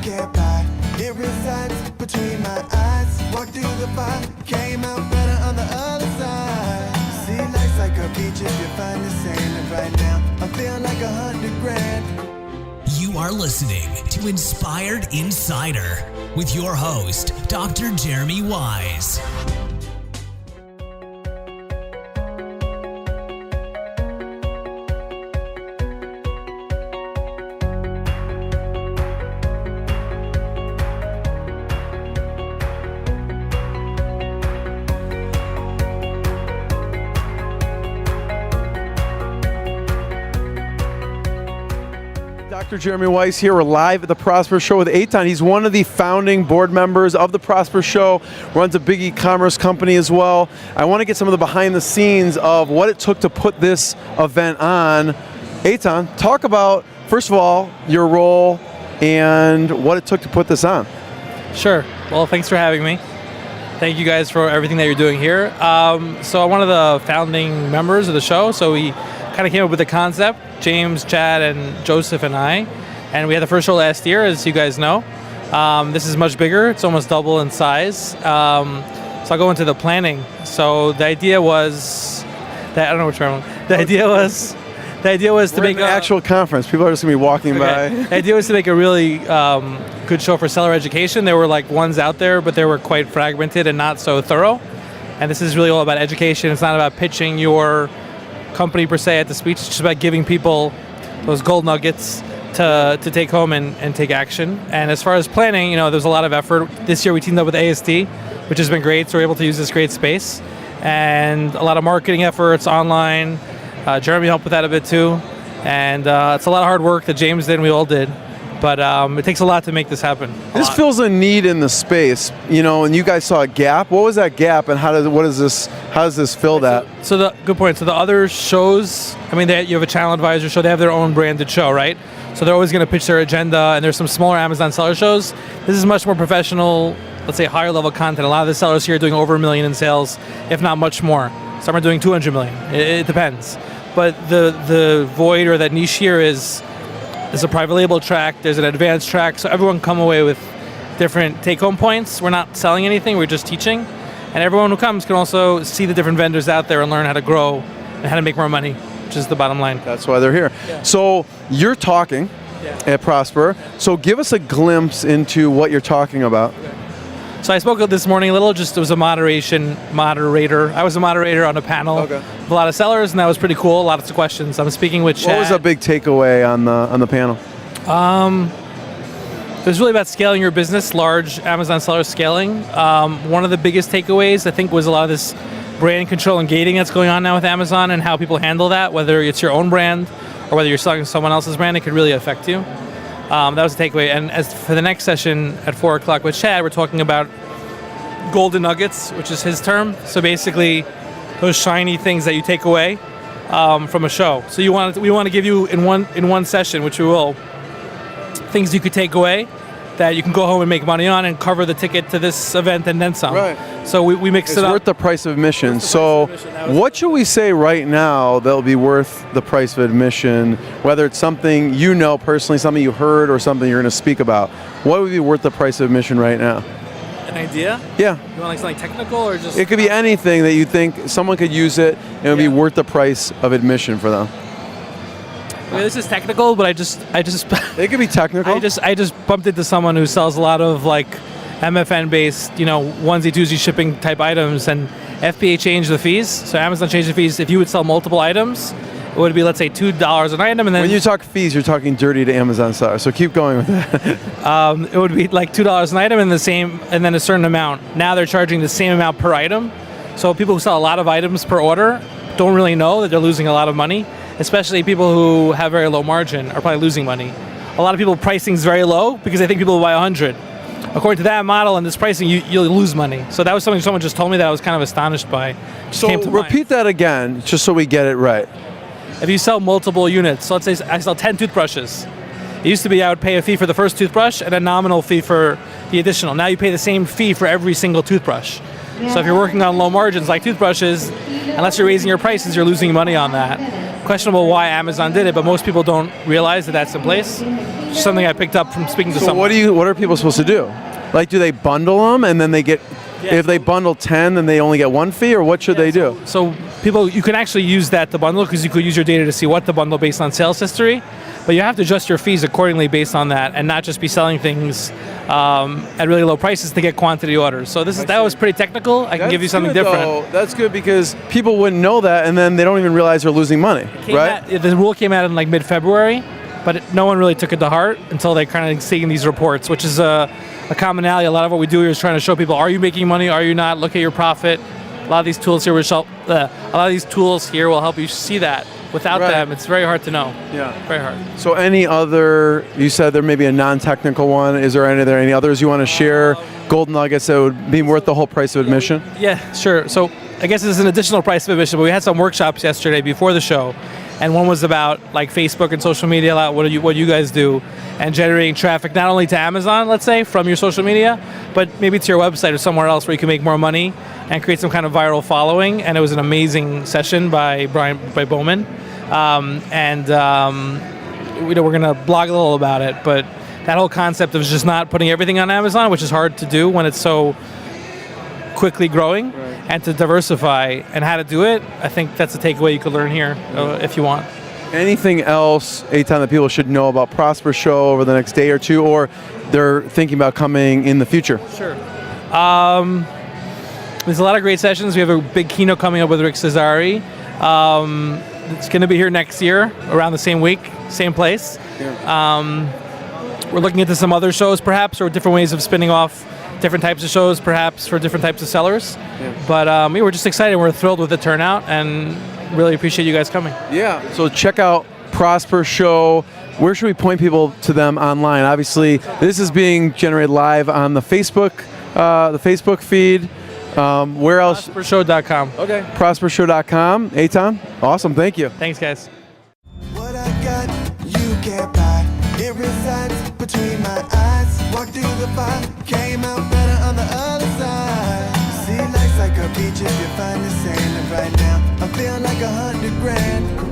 can't buy. It resides between my eyes. Walked through the fire, came out better on the other side. See, life's like a beach if you find the sand. And right now, I feel like $100,000. You are listening to Inspired Insider with your host, Dr. Jeremy Wise. Dr. Jeremy Wise here. We're live at the Prosper Show with Eytan. He's one of the founding board members of the Prosper Show, runs a big e-commerce company as well. I want to get some of the behind the scenes of what it took to put this event on. Eytan, talk about, first of all, your role and what it took to put this on. Sure. Well, thanks for having me. Thank you guys for everything that you're doing here. So I'm one of the founding members of the show, so we kind of came up with the concept, James, Chad, and Joseph and I. And we had the first show last year, as you guys know. This is much bigger. It's almost double in size. So I'll go into the planning. So the idea was that, I don't know which one. The idea was to make an actual conference. People are just going to be walking by. The idea was to make a really good show for seller education. There were like ones out there, but they were quite fragmented and not so thorough. And this is really all about education. It's not about pitching your company per se at the speech. It's just about giving people those gold nuggets to take home and take action. And as far as planning, there's a lot of effort. This year we teamed up with ASD, which has been great, so we're able to use this great space. And a lot of marketing efforts online. Jeremy helped with that a bit too. And it's a lot of hard work that James did and we all did. But it takes a lot to make this happen. This fills a need in the space, and you guys saw a gap. What was that gap, and how does this fill that? So good point. So the other shows, you have a channel advisor show. They have their own branded show, right? So they're always going to pitch their agenda, and there's some smaller Amazon seller shows. This is much more professional, let's say higher level content. A lot of the sellers here are doing over $1 million in sales, if not much more. Some are doing $200 million. It depends. But the void or that niche here is there's a private label track, there's an advanced track, so everyone come away with different take-home points. We're not selling anything, we're just teaching. And everyone who comes can also see the different vendors out there and learn how to grow and how to make more money, which is the bottom line. That's why they're here. Yeah. So you're talking at Prosper, so give us a glimpse into what you're talking about. Okay. So I spoke this morning a little, it was a moderator. I was a moderator on a panel with a lot of sellers, and that was pretty cool, lots of questions. I'm speaking with Chad. What was a big takeaway on the panel? It was really about scaling your business, large Amazon sellers scaling. One of the biggest takeaways, I think, was a lot of this brand control and gating that's going on now with Amazon and how people handle that, whether it's your own brand or whether you're selling someone else's brand, it could really affect you. That was the takeaway. And as for the next session at 4 o'clock with Chad, we're talking about golden nuggets, which is his term. So basically, those shiny things that you take away from a show. So we want to give you in one session, which we will, things you could take away that you can go home and make money on and cover the ticket to this event and then some. Right. So we mixed it up. It's worth the price of admission. So what should we say right now that will be worth the price of admission, whether it's something you know personally, something you heard, or something you're going to speak about? What would be worth the price of admission right now? An idea? Yeah. You want like something technical or just? It could be anything that you think someone could use it and it would be worth the price of admission for them. This is technical, but I just It could be technical. I just bumped into someone who sells a lot of like MFN based, onesie twosie shipping type items, and FBA changed the fees. So Amazon changed the fees. If you would sell multiple items, it would be, let's say, $2 an item, and then when you talk fees, you're talking dirty to Amazon sellers. So keep going with that. It would be like $2 an item and then a certain amount. Now they're charging the same amount per item. So people who sell a lot of items per order don't really know that they're losing a lot of money. Especially people who have very low margin are probably losing money. A lot of people pricing is very low because they think people will buy 100. According to that model and this pricing, you'll lose money. So that was something someone just told me that I was kind of astonished by. So repeat that again, just so we get it right. If you sell multiple units, so let's say I sell 10 toothbrushes. It used to be I would pay a fee for the first toothbrush and a nominal fee for the additional. Now you pay the same fee for every single toothbrush. So if you're working on low margins like toothbrushes, unless you're raising your prices, you're losing money on that. questionable why Amazon did it, but most people don't realize that that's in place. Something I picked up from speaking to So someone. what are people supposed to do? Like, do they bundle them and then they get? Yeah. If they bundle 10, then they only get one fee, or what should they do? So people, you can actually use that to bundle because you could use your data to see what to bundle based on sales history, but you have to adjust your fees accordingly based on that and not just be selling things at really low prices to get quantity orders. So that was pretty technical. I can give you something good, different. though. That's good because people wouldn't know that, and then they don't even realize they're losing money, right? The rule came out in like mid-February, but no one really took it to heart until they kind of seeing these reports, which is a commonality. A lot of what we do here is trying to show people: are you making money? Are you not? Look at your profit. A lot of these tools here will help you see that. Without them, it's very hard to know. Yeah, very hard. So, any other? You said there may be a non-technical one. Is there any others you want to share? Gold nuggets that would be worth the whole price of admission? Yeah, sure. So, I guess this is an additional price of admission, but we had some workshops yesterday before the show, and one was about like Facebook and social media, what you guys do, and generating traffic not only to Amazon, let's say, from your social media, but maybe to your website or somewhere else where you can make more money and create some kind of viral following. And it was an amazing session by Bowman, we're going to blog a little about it. But that whole concept of just not putting everything on Amazon, which is hard to do when it's so quickly growing, and to diversify and how to do it, I think that's a takeaway you could learn here if you want. Anything else, Eytan, that people should know about Prosper Show over the next day or two, or they're thinking about coming in the future? Sure. There's a lot of great sessions. We have a big keynote coming up with Rick Cesari. It's going to be here next year, around the same week, same place. Yeah. We're looking into some other shows, perhaps, or different ways of spinning off different types of shows, perhaps, for different types of sellers. Yeah. But we were just excited. We're thrilled with the turnout, and really appreciate you guys coming. Yeah. So check out Prosper Show. Where should we point people to them online? Obviously, this is being generated live on the Facebook feed. Where else? ProsperShow.com. Okay. ProsperShow.com. Eytan, awesome. Thank you. Thanks, guys. What I got, you can't buy. It resides between my eyes. Walked through the fire, came out better on the other side. See, life's like a beach if you find the sand. And right now, I feel like $100 grand.